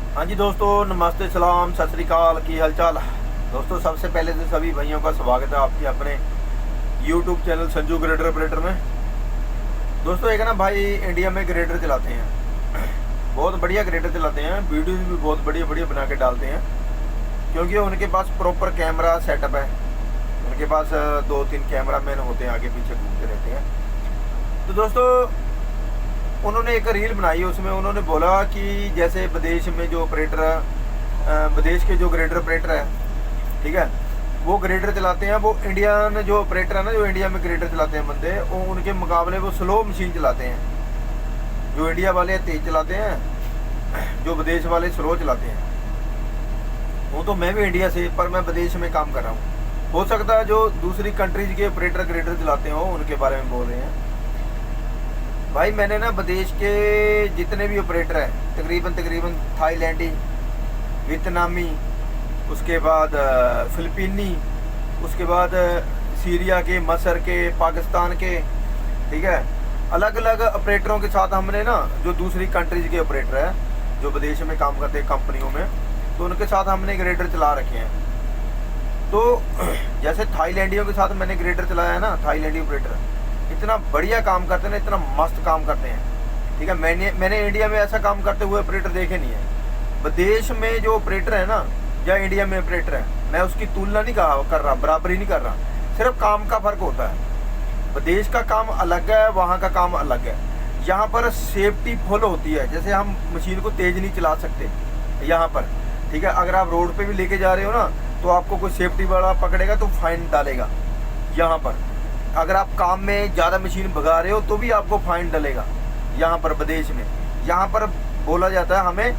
हाँ जी दोस्तों, नमस्ते, सलाम, सत श्री अकाल, की हाल चाल। दोस्तों सबसे पहले तो सभी भाइयों का स्वागत है आपके अपने YouTube channel Sanju grader operator में। दोस्तों एक ना भाई इंडिया में ग्रेडर चलाते हैं, बहुत बढ़िया ग्रेडर चलाते हैं, वीडियोज़ भी बहुत बढ़िया बढ़िया बना के डालते हैं, क्योंकि उनके पास प्रॉपर कैमरा सेटअप है। उनके पास 2-3 कैमरा मैन होते हैं, आगे पीछे घूमते रहते हैं। तो दोस्तों उन्होंने एक रील बनाई, उसमें उन्होंने बोला कि जैसे विदेश में जो ऑपरेटर, विदेश के जो ग्रेडर ऑपरेटर है, ठीक है, वो ग्रेडर चलाते हैं, वो इंडियन जो ऑपरेटर है ना, जो इंडिया में ग्रेडर चलाते हैं बंदे, वो उनके मुकाबले वो स्लो मशीन चलाते हैं। जो इंडिया वाले तेज़ चलाते हैं, जो विदेश वाले स्लो चलाते हैं। वो तो मैं भी इंडिया से, पर मैं विदेश में काम कर रहा हूँ। हो सकता है जो दूसरी कंट्रीज के ऑपरेटर ग्रेडर चलाते हो उनके बारे में बोल रहे हैं। भाई मैंने ना विदेश के जितने भी ऑपरेटर हैं, तकरीबन थाईलैंडी, वियतनामी, उसके बाद फिलिपीनी, उसके बाद सीरिया के, मसर के, पाकिस्तान के, ठीक है, अलग अलग ऑपरेटरों के साथ हमने ना, जो दूसरी कंट्रीज के ऑपरेटर हैं जो विदेश में काम करते हैं कंपनियों में, तो उनके साथ हमने ग्रेडर चला रखे हैं। तो जैसे थाईलैंडियों के साथ मैंने ग्रेडर चलाया है ना, थाईलैंडी ऑपरेटर इतना बढ़िया काम करते हैं ना, इतना मस्त काम करते हैं, ठीक है। मैंने इंडिया में ऐसा काम करते हुए ऑपरेटर देखे नहीं है। विदेश में जो ऑपरेटर है ना, या इंडिया में ऑपरेटर है, मैं उसकी तुलना नहीं कर रहा, बराबरी नहीं कर रहा, सिर्फ काम का फर्क होता है। विदेश का काम अलग है, वहाँ का काम अलग है। यहाँ पर सेफ्टी फुल होती है, जैसे हम मशीन को तेज़ नहीं चला सकते यहाँ पर, ठीक है। अगर आप रोड पर भी लेके जा रहे हो ना, तो आपको कोई सेफ्टी वाला पकड़ेगा तो फाइन डालेगा। यहाँ पर अगर आप काम में ज़्यादा मशीन भगा रहे हो तो भी आपको फाइन डलेगा। यहाँ पर विदेश में यहाँ पर बोला जाता है हमें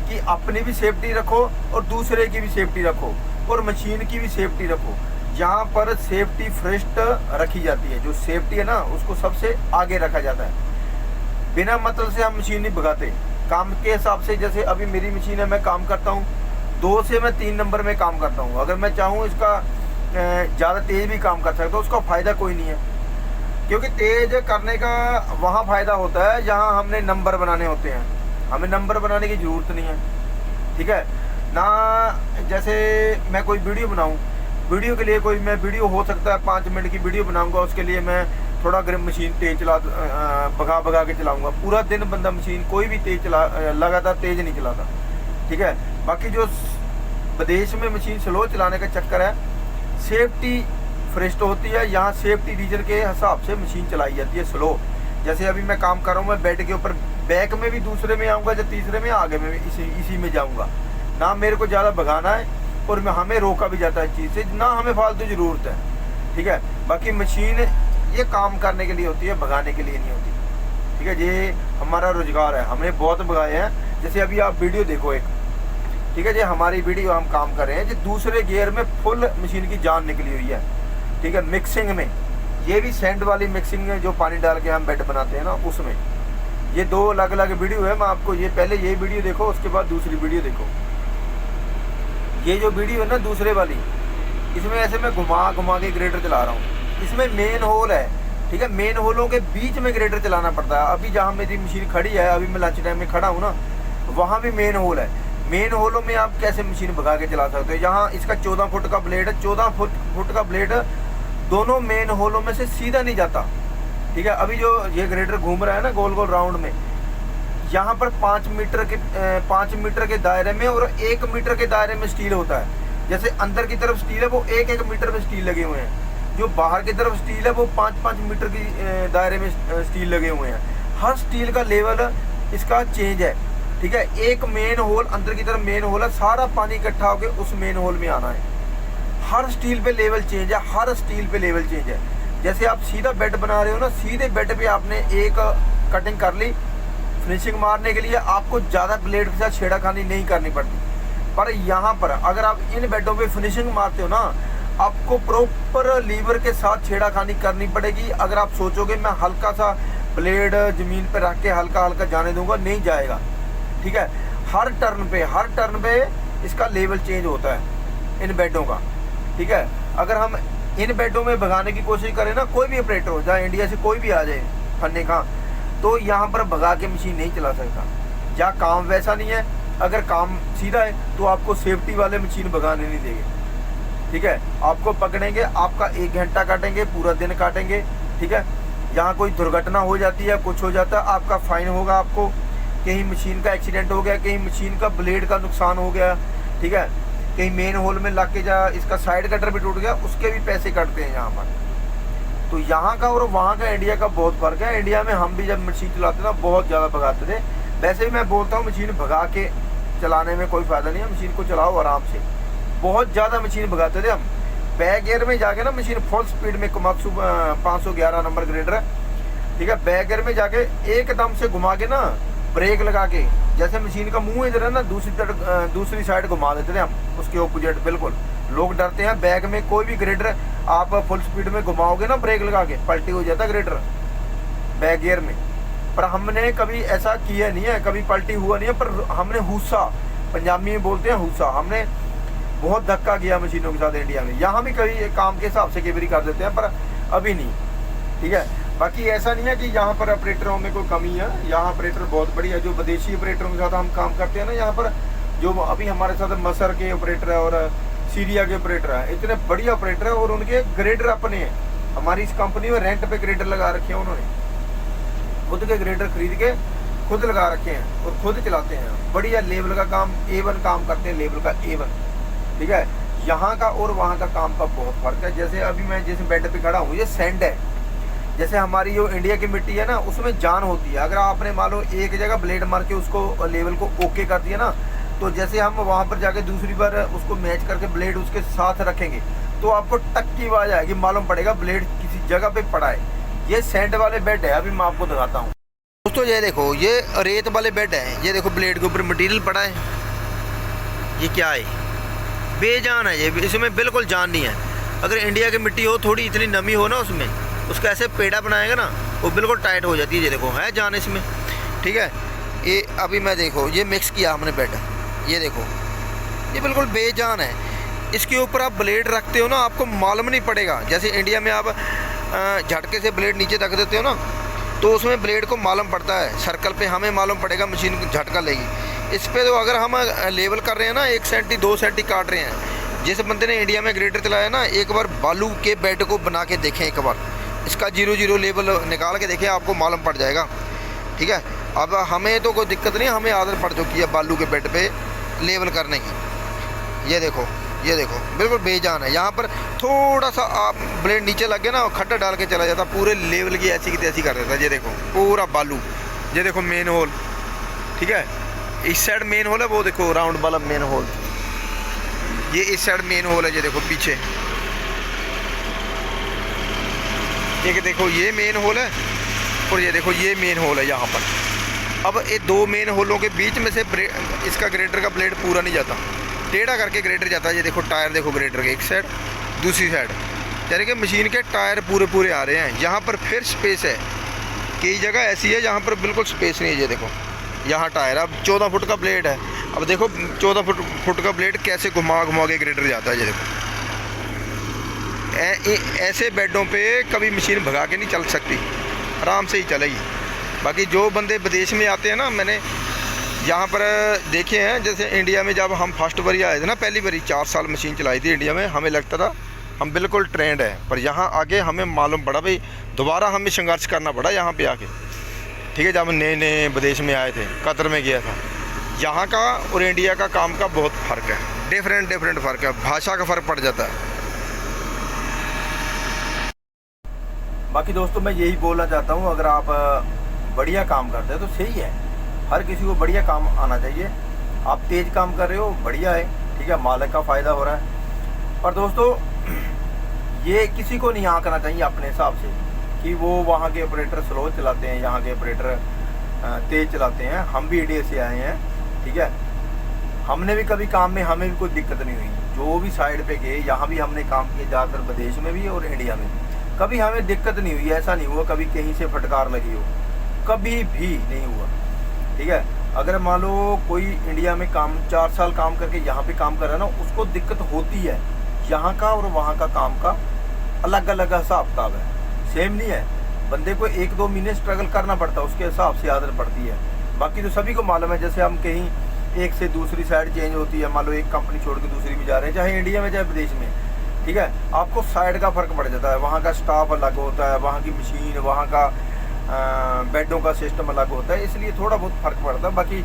कि अपनी भी सेफ्टी रखो और दूसरे की भी सेफ्टी रखो और मशीन की भी सेफ्टी रखो। यहाँ पर सेफ्टी फर्स्ट रखी जाती है। जो सेफ्टी है ना, उसको सबसे आगे रखा जाता है। बिना मतलब से हम मशीन नहीं भगाते, काम के हिसाब से। जैसे अभी मेरी मशीन है, मैं काम करता हूँ 2 से मैं 3 नंबर में काम करता हूँ। अगर मैं चाहूँ इसका ज़्यादा तेज़ भी काम कर सकता, उसका फ़ायदा कोई नहीं है, क्योंकि तेज़ करने का वहाँ फ़ायदा होता है जहाँ हमने नंबर बनाने होते हैं। हमें नंबर बनाने की ज़रूरत नहीं है, ठीक है ना। जैसे मैं कोई वीडियो बनाऊँ, वीडियो के लिए कोई मैं वीडियो हो सकता है 5 मिनट की वीडियो बनाऊँगा, उसके लिए मैं थोड़ा गर्म मशीन तेज़ भगा के चलाऊँगा। पूरा दिन बंदा मशीन कोई भी तेज़ लगातार तेज़ नहीं चलाता, ठीक है। बाकी जो विदेश में मशीन स्लो चलाने का चक्कर है, सेफ्टी फर्स्ट होती है। यहाँ सेफ्टी रीजन के हिसाब से मशीन चलाई जाती है स्लो। जैसे अभी मैं काम कर रहा हूँ, मैं बेड के ऊपर बैक में भी दूसरे में आऊँगा, या तीसरे में, आगे में भी इसी में जाऊँगा ना। मेरे को ज़्यादा भगाना है और हमें रोका भी जाता है इस चीज़ से, ना हमें फालतू ज़रूरत है, ठीक है। बाकी मशीन ये काम करने के लिए होती है, भगाने के लिए नहीं होती, ठीक है। ये हमारा रोजगार है, हमने बहुत भगाए हैं। जैसे अभी आप वीडियो देखो एक, ठीक है जी, हमारी वीडियो हम काम कर रहे हैं जी, दूसरे गियर में फुल मशीन की जान निकली हुई है, ठीक है। मिक्सिंग में, ये भी सेंड वाली मिक्सिंग है, जो पानी डाल के हम बेड बनाते हैं ना, उसमें। ये 2 अलग अलग वीडियो है। मैं आपको ये पहले ये वीडियो देखो, उसके बाद दूसरी वीडियो देखो। ये जो वीडियो है ना दूसरे वाली, इसमें ऐसे मैं घुमा के ग्रेडर चला रहा हूँ। इसमें मेन होल है, ठीक है। मेन होलों के बीच में ग्रेडर चलाना पड़ता है। अभी जहाँ मेरी मशीन खड़ी है, अभी मैं लंच टाइम में खड़ा हूँ ना, वहाँ भी मेन होल है। मेन होलों में आप कैसे मशीन भगा के चला सकते हो। यहाँ इसका 14 फुट का ब्लेड है, 14 फुट का ब्लेड दोनों मेन होलों में से सीधा नहीं जाता, ठीक है। अभी जो ये ग्रेडर घूम रहा है ना गोल गोल राउंड में, यहाँ पर 5 मीटर के दायरे में और 1 मीटर के दायरे में स्टील होता है। जैसे अंदर की तरफ स्टील है, वो 1 मीटर में स्टील लगे हुए हैं। जो बाहर की तरफ स्टील है, वो 5 मीटर की दायरे में स्टील लगे हुए हैं। हर स्टील का लेवल इसका चेंज है, ठीक है। एक मेन होल, अंदर की तरफ मेन होल है, सारा पानी इकट्ठा होकर उस मेन होल में आना है। हर स्टील पे लेवल चेंज है, हर स्टील पे लेवल चेंज है। जैसे आप सीधा बेड बना रहे हो ना, सीधे बेड पे आपने एक कटिंग कर ली, फिनिशिंग मारने के लिए आपको ज़्यादा ब्लेड के साथ छेड़ाखानी नहीं करनी पड़ती। पर यहाँ पर अगर आप इन बेडों पे फिनिशिंग मारते हो ना, आपको प्रॉपर लीवर के साथ छेड़ाखानी करनी पड़ेगी। अगर आप सोचोगे मैं हल्का सा ब्लेड ज़मीन पर रख के हल्का हल्का जाने दूंगा, नहीं जाएगा, ठीक है। हर टर्न पे इसका लेवल चेंज होता है इन बेडों का, ठीक है। अगर हम इन बेडों में भगाने की कोशिश करें ना, कोई भी ऑपरेटर हो, चाहे इंडिया से कोई भी आ जाए फन्ने का, तो यहाँ पर भगा के मशीन नहीं चला सकता। या काम वैसा नहीं है अगर काम सीधा है तो आपको सेफ्टी वाले मशीन भगाने नहीं देंगे, ठीक है। आपको पकड़ेंगे, आपका 1 घंटा काटेंगे, पूरा दिन काटेंगे, ठीक है। यहाँ कोई दुर्घटना हो जाती है, कुछ हो जाता है, आपका फाइन होगा। आपको कहीं मशीन का एक्सीडेंट हो गया, कहीं मशीन का ब्लेड का नुकसान हो गया, ठीक है, कहीं मेन होल में लग के इसका साइड कटर भी टूट गया, उसके भी पैसे कटते हैं यहाँ पर। तो यहाँ का और वहाँ का इंडिया का बहुत फ़र्क है। इंडिया में हम भी जब मशीन चलाते ना बहुत ज़्यादा भगाते थे। वैसे भी मैं बोलता हूँ मशीन भगा के चलाने में कोई फ़ायदा नहीं है, मशीन को चलाओ आराम से। बहुत ज़्यादा मशीन भगाते थे हम। बैक गियर में जाके ना मशीन फुल स्पीड में कुमाक्सू 511 नंबर ग्रेडर है, ठीक है। बैक गियर में जाके एकदम से घुमा के ना ब्रेक लगा के, जैसे मशीन का मुंह इधर है ना, दूसरी साइड घुमा देते थे हम, उसके ऑपोजिट बिल्कुल। लोग डरते हैं, बैग में कोई भी ग्रेडर आप फुल स्पीड में घुमाओगे ना ब्रेक लगा के, पलटी हो जाता ग्रेडर बैक गियर में। पर हमने कभी ऐसा किया नहीं है, कभी पलटी हुआ नहीं है। पर हमने हुस्सा, पंजाबी में बोलते हैं हुस्सा, हमने बहुत धक्का किया मशीनों के साथ इंडिया में। यहाँ भी कभी काम के हिसाब से कई बार कर देते हैं, पर अभी नहीं, ठीक है। बाकी ऐसा नहीं है कि यहाँ पर ऑपरेटरों में कोई कमी है, यहाँ ऑपरेटर बहुत बढ़िया। जो विदेशी ऑपरेटरों के साथ हम काम करते हैं ना, यहाँ पर जो अभी हमारे साथ मसर के ऑपरेटर है और सीरिया के ऑपरेटर है, इतने बढ़िया ऑपरेटर है। और उनके ग्रेडर अपने हैं, हमारी इस कंपनी में रेंट पे ग्रेडर लगा रखे हैं उन्होंने, खुद के ग्रेडर खरीद के खुद लगा रखे हैं और खुद चलाते हैं। बढ़िया लेवल का काम, A1 काम करते हैं, लेवल का A1, ठीक है। यहाँ का और वहाँ का काम का बहुत फर्क है। जैसे अभी मैं जिस बेड पे खड़ा हूँ, ये सैंड है। जैसे हमारी जो इंडिया की मिट्टी है ना, उसमें जान होती है। अगर आपने मान लो एक जगह ब्लेड मार के उसको लेवल को ओके कर दिया ना, तो जैसे हम वहाँ पर जाके दूसरी बार उसको मैच करके ब्लेड उसके साथ रखेंगे तो आपको टक की आवाज़ आएगी, मालूम पड़ेगा ब्लेड किसी जगह पे पड़ा है। ये सैंड वाले बेड है, अभी मैं आपको दिखाता हूँ दोस्तों। ये देखो, ये रेत वाले बेड है। ये देखो ब्लेड के ऊपर मटेरियल पड़ा है। ये क्या है? बेजान है ये, इसमें बिल्कुल जान नहीं है। अगर इंडिया की मिट्टी हो, थोड़ी इतनी नमी हो ना उसमें, उसका ऐसे पेड़ा बनाएगा ना, वो बिल्कुल टाइट हो जाती है। ये देखो है जान इसमें, ठीक है। ये अभी मैं देखो, ये मिक्स किया हमने बेड, ये देखो, ये बिल्कुल बेजान है। इसके ऊपर आप ब्लेड रखते हो ना, आपको मालूम नहीं पड़ेगा। जैसे इंडिया में आप झटके से ब्लेड नीचे रख देते हो ना, तो उसमें ब्लेड को मालूम पड़ता है सर्कल पे, हमें मालूम पड़ेगा मशीन झटका लेगी। इस पे तो अगर हम लेवल कर रहे हैं ना, 1 सेंटी 2 सेंटी काट रहे हैं। जिस बंदे ने इंडिया में ग्रेडर चलाया ना, एक बार बालू के बेड को बना के देखें, एक बार इसका 0-0 लेवल निकाल के देखें, आपको मालूम पड़ जाएगा, ठीक है। अब हमें तो कोई दिक्कत नहीं, हमें आदत पड़ चुकी है बालू के बेड पे लेवल करने की। ये देखो, ये देखो, बिल्कुल बेजान है। यहाँ पर थोड़ा सा आप ब्लेड नीचे लग गया ना, खड्डा डाल के चला जाता, पूरे लेवल की ऐसी की तैसी कर देता। ये देखो पूरा बालू, ये देखो मेन होल, ठीक है। इस साइड मेन होल है, वो देखो राउंड वाला मेन होल, ये इस साइड मेन होल है। ये देखो पीछे एक देखो, ये मेन होल है और ये देखो ये मेन होल है यहाँ पर। अब ये 2 मेन होलों के बीच में से इसका ग्रेडर का ब्लेड पूरा नहीं जाता, टेढ़ा करके ग्रेडर जाता है। ये देखो टायर देखो ग्रेडर के, एक साइड दूसरी साइड, यानी कि मशीन के टायर पूरे पूरे आ रहे हैं। यहाँ पर फिर स्पेस है, कई जगह ऐसी है जहाँ पर बिल्कुल स्पेस नहीं है। ये देखो यहाँ टायर, अब 14 फुट का ब्लेड है। अब देखो 14 फुट का ब्लेड कैसे घुमा घुमा के ग्रेडर जाता है। ये देखो ऐसे बेडों पे कभी मशीन भगा के नहीं चल सकती, आराम से ही चलेगी। बाकी जो बंदे विदेश में आते हैं ना, मैंने यहाँ पर देखे हैं, जैसे इंडिया में जब हम फर्स्ट बारी आए थे ना, पहली बारी 4 साल मशीन चलाई थी इंडिया में, हमें लगता था हम बिल्कुल ट्रेंड है। पर यहाँ आगे हमें मालूम पड़ा भाई, दोबारा हमें संघर्ष करना पड़ा यहाँ पे आके, ठीक है। जब नए नए विदेश में आए थे, कतर में गया था, यहाँ का और इंडिया का काम का बहुत फ़र्क है, डिफरेंट फ़र्क है, भाषा का फ़र्क पड़ जाता है। बाकी दोस्तों मैं यही बोलना चाहता हूँ, अगर आप बढ़िया काम करते हैं तो सही है, हर किसी को बढ़िया काम आना चाहिए। आप तेज़ काम कर रहे हो, बढ़िया है, ठीक है, मालिक का फ़ायदा हो रहा है। पर दोस्तों ये किसी को नहीं आंकना चाहिए अपने हिसाब से कि वो वहाँ के ऑपरेटर स्लो चलाते हैं, यहाँ के ऑपरेटर तेज़ चलाते हैं। हम भी इंडिया से आए हैं, ठीक है, हमने भी कभी काम में हमें भी कोई दिक्कत नहीं हुई। जो भी साइड पे गए, यहाँ भी हमने काम किया, ज़्यादातर विदेश में भी और इंडिया में भी, कभी हमें दिक्कत नहीं हुई। ऐसा नहीं हुआ कभी कहीं से फटकार लगी हो, कभी भी नहीं हुआ, ठीक है। अगर मान लो कोई इंडिया में काम 4 साल काम करके यहाँ पे काम कर रहा है ना, उसको दिक्कत होती है। यहाँ का और वहाँ का काम का अलग अलग हिसाब किताब है, सेम नहीं है। बंदे को 1-2 महीने स्ट्रगल करना पड़ता है, उसके हिसाब से आदत पड़ती है। बाकी तो सभी को मालूम है, जैसे हम कहीं एक से दूसरी साइड चेंज होती है, मान लो एक कंपनी छोड़ के दूसरी में जा रहे हैं, चाहे इंडिया में चाहे विदेश में, ठीक है, आपको साइड का फ़र्क पड़ जाता है। वहाँ का स्टाफ अलग होता है, वहाँ की मशीन, वहाँ का बेडों का सिस्टम अलग होता है, इसलिए थोड़ा बहुत फ़र्क पड़ता है। बाकी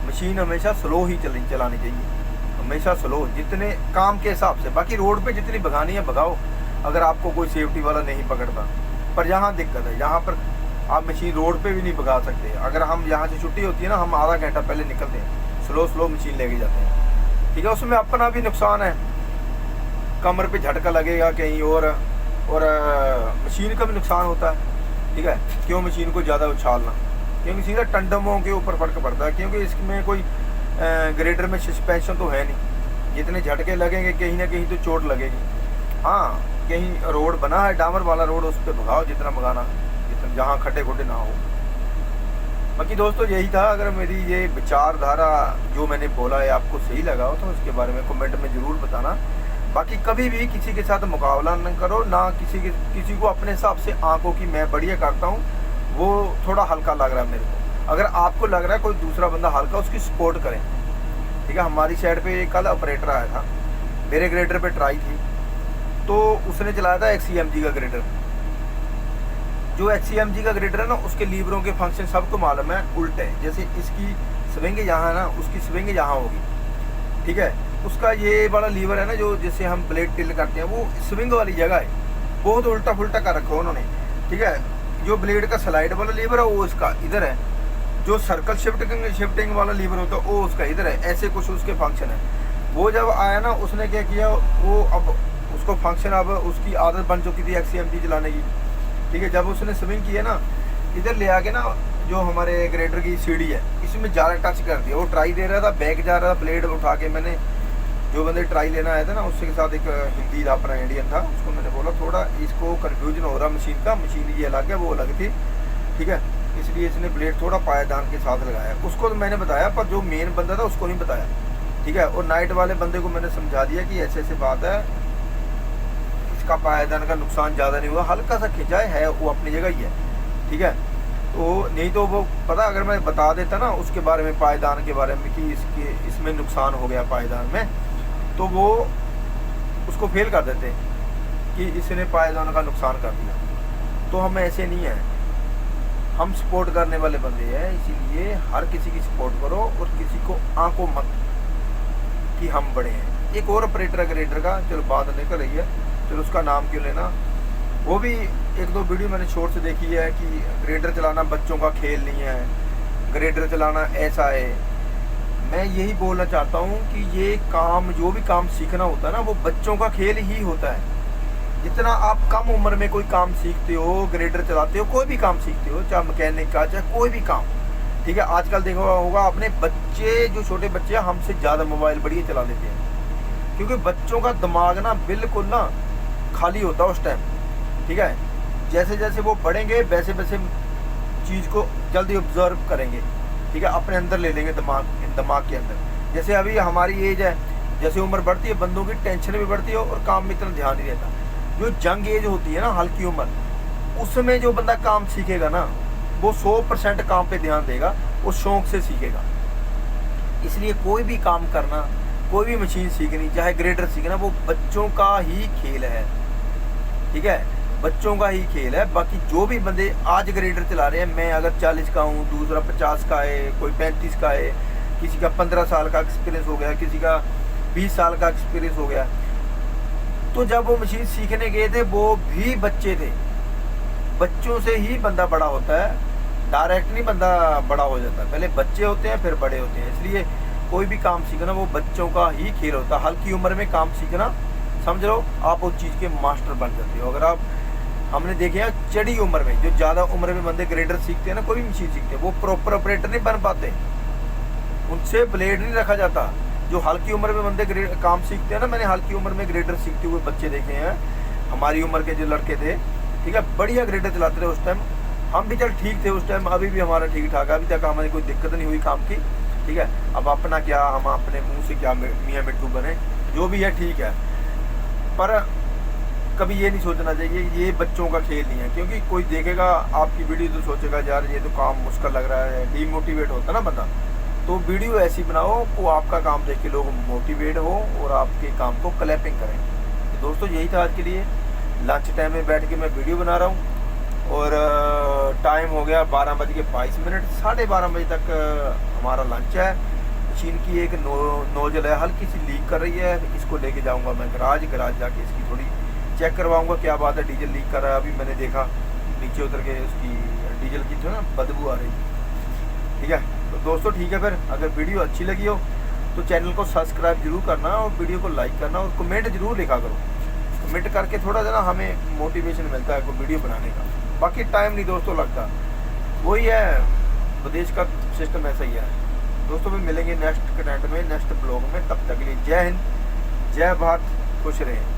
मशीन हमेशा स्लो ही चलानी चाहिए, हमेशा स्लो, जितने काम के हिसाब से। बाकी रोड पे जितनी भगानी है भगाओ, अगर आपको कोई सेफ्टी वाला नहीं पकड़ता। पर यहाँ दिक्कत है, यहाँ पर आप मशीन रोड पे भी नहीं भगा सकते। अगर हम यहाँ से छुट्टी होती है ना, हम आधा घंटा पहले निकलते हैं, स्लो मशीन लेके जाते हैं, ठीक है। उसमें अपना भी नुकसान है, कमर पे झटका लगेगा कहीं और मशीन का भी नुकसान होता है, ठीक है। क्यों मशीन को ज़्यादा उछालना, क्योंकि सीधा टंडमों के ऊपर फ़र्क पड़ता है, क्योंकि इसमें कोई ग्रेडर में सस्पेंशन तो है नहीं। जितने झटके लगेंगे कहीं ना कहीं तो चोट लगेगी। हाँ, कहीं रोड बना है डामर वाला रोड, उस पर भगाओ जितना भगाना, जितना जहाँ खड्डे खुड्डे ना हो। बाकी दोस्तों यही था। अगर मेरी ये विचारधारा जो मैंने बोला है आपको सही लगा हो तो उसके बारे में कमेंट में ज़रूर बताना। बाकी कभी भी किसी के साथ मुकाबला न करो, ना किसी को अपने हिसाब से आंखों की मैं बढ़िया करता हूँ, वो थोड़ा हल्का लग रहा है मेरे को। अगर आपको लग रहा है कोई दूसरा बंदा हल्का, उसकी सपोर्ट करें, ठीक है। हमारी साइड पे कल ऑपरेटर आया था, मेरे ग्रेडर पे ट्राई थी, तो उसने चलाया था XCMG का ग्रेडर। जो XCMG का ग्रेडर है ना, उसके लीवरों के फंक्शन सबको मालूम है उल्टे। जैसे इसकी स्विंग यहाँ है ना, उसकी स्विंग यहाँ होगी, ठीक है। उसका ये वाला लीवर है ना, जो जिससे हम ब्लेड टिल करते हैं, वो स्विंग वाली जगह है, बहुत उल्टा फुल्टा कर रखा उन्होंने, ठीक है। जो ब्लेड का स्लाइड वाला लीवर है वो इसका इधर है, जो सर्कल शिफ्टिंग वाला लीवर होता है वो उसका इधर है। ऐसे कुछ उसके फंक्शन है। वो जब आया ना, उसने क्या किया, वो अब उसको फंक्शन, अब उसकी आदत बन चुकी थी XCMG चलाने की, ठीक है। जब उसने स्विंग किया ना, इधर ले आके ना, जो हमारे ग्रेडर की सीढ़ी है, इसमें ज़्यादा टच कर दिया। वो ट्राई दे रहा था, बैक जा रहा था, ब्लेड उठा के मैंने, जो बंदे ट्राई लेना आया था ना, उसके साथ एक हिंदी था, अपना इंडियन था, उसको मैंने बोला थोड़ा इसको कन्फ्यूजन हो रहा मशीन का, मशीन ये अलग है वो अलग थी, ठीक है। इसलिए इसने ब्लेड थोड़ा पायदान के साथ लगाया। उसको तो मैंने बताया, पर जो मेन बंदा था उसको नहीं बताया, ठीक है। और नाइट वाले बंदे को मैंने समझा दिया कि ऐसे ऐसे बात है, इसका पायदान का नुकसान ज़्यादा नहीं हुआ, हल्का सा खिंचा है, वो अपनी जगह ही है, ठीक है। तो नहीं तो वो पता, अगर मैं बता देता ना उसके बारे में, पायदान के बारे में, कि इसमें नुकसान हो गया पायदान में, तो वो उसको फेल कर देते कि इसने पायदान का नुकसान कर दिया। तो हम ऐसे नहीं हैं, हम सपोर्ट करने वाले बंदे हैं, इसीलिए हर किसी की सपोर्ट करो और किसी को आंकों मत कि हम बड़े हैं। एक और ऑपरेटर है ग्रेडर का, चलो बात निकल रही है, चलो उसका नाम क्यों लेना। वो भी एक दो वीडियो मैंने शॉर्ट से देखी है कि ग्रेडर चलाना बच्चों का खेल नहीं है, ग्रेडर चलाना ऐसा है। मैं यही बोलना चाहता हूँ कि ये काम, जो भी काम सीखना होता है ना, वो बच्चों का खेल ही होता है। जितना आप कम उम्र में कोई काम सीखते हो, ग्रेडर चलाते हो, कोई भी काम सीखते हो, चाहे मैकेनिक का, चाहे कोई भी काम, ठीक है। आजकल देखा होगा आपने, बच्चे, जो छोटे बच्चे हमसे ज़्यादा मोबाइल बढ़िया चला लेते हैं, क्योंकि बच्चों का दिमाग ना बिल्कुल ना खाली होता है उस टाइम, ठीक है। जैसे जैसे वो बढ़ेंगे वैसे वैसे चीज़ को जल्दी ऑब्जर्व करेंगे, ठीक है, अपने अंदर ले लेंगे, दिमाग के अंदर। जैसे अभी हमारी एज है, जैसे उम्र बढ़ती है बंदों की टेंशन भी बढ़ती है और काम में इतना ध्यान नहीं रहता। जो जंग एज होती है ना, हल्की उम्र, उसमें जो बंदा काम सीखेगा ना, वो 100% काम पे ध्यान देगा और शौक से सीखेगा। इसलिए कोई भी काम करना, कोई भी मशीन सीखनी, चाहे ग्रेडर सीखना, वो बच्चों का ही खेल है, ठीक है, बच्चों का ही खेल है। बाकी जो भी बंदे आज ग्रेडर चला रहे हैं, मैं अगर 40 का हूँ, दूसरा 50 का है, कोई 35 का है, किसी का 15 साल का एक्सपीरियंस हो गया, किसी का 20 साल का एक्सपीरियंस हो गया। तो जब वो मशीन सीखने गए थे वो भी बच्चे थे। बच्चों से ही बंदा बड़ा होता है, डायरेक्ट नहीं बंदा बड़ा हो जाता, पहले बच्चे होते हैं फिर बड़े होते हैं। इसलिए कोई भी काम सीखना वो बच्चों का ही खेल होता है। हल्की उम्र में काम सीखना, समझ लो आप उस चीज़ के मास्टर बन जाते हो। अगर आप, हमने देखे हैं चढ़ी उम्र में, जो ज़्यादा उम्र में बंदे ग्रेडर सीखते हैं ना, कोई भी मशीन सीखते हैं, वो प्रॉपर ऑपरेटर नहीं बन पाते, उनसे ब्लेड नहीं रखा जाता। जो हल्की उम्र में बंदे काम सीखते हैं ना, मैंने हल्की उम्र में ग्रेडर सीखते हुए बच्चे देखे हैं, हमारी उम्र के जो लड़के थे, ठीक है, बढ़िया ग्रेडर चलाते थे उस टाइम। हम भी चल ठीक थे उस टाइम, अभी भी हमारा ठीक ठाक है, अभी तक हमारी कोई दिक्कत नहीं हुई काम की, ठीक है। अब अपना क्या, हम अपने मुंह से क्या मियाँ मिट्टू बने, जो भी है ठीक है। पर कभी ये नहीं सोचना चाहिए ये बच्चों का खेल नहीं है, क्योंकि कोई देखेगा आपकी वीडियो तो सोचेगा यार ये तो काम मुश्किल लग रहा है, डीमोटिवेट होता ना बंदा। तो वीडियो ऐसी बनाओ को आपका काम देख के लोग मोटिवेट हो और आपके काम को क्लैपिंग करें। तो दोस्तों यही था आज के लिए। लंच टाइम में बैठ के मैं वीडियो बना रहा हूँ और टाइम हो गया 12:22। 12:30 बजे तक हमारा लंच है। मशीन की एक नोजल है हल्की सी लीक कर रही है, इसको लेके जाऊंगा मैं गराज जाके इसकी थोड़ी चेक करवाऊंगा क्या बात है, डीजल लीक कर रहा है। अभी मैंने देखा नीचे उतर के उसकी डीजल की जो है ना बदबू आ रही। ठीक है तो दोस्तों ठीक है, फिर अगर वीडियो अच्छी लगी हो तो चैनल को सब्सक्राइब जरूर करना और वीडियो को लाइक करना और कमेंट जरूर लिखा करो। कमेंट करके थोड़ा सा ना हमें मोटिवेशन मिलता है कोई वीडियो बनाने का। बाकी टाइम नहीं दोस्तों लगता, वही है प्रदेश का सिस्टम ऐसा ही है। दोस्तों भी मिलेंगे नेक्स्ट कंटेंट में, नेक्स्ट ब्लॉग में। तब तक के लिए जय हिंद, जय भारत, खुश रहें।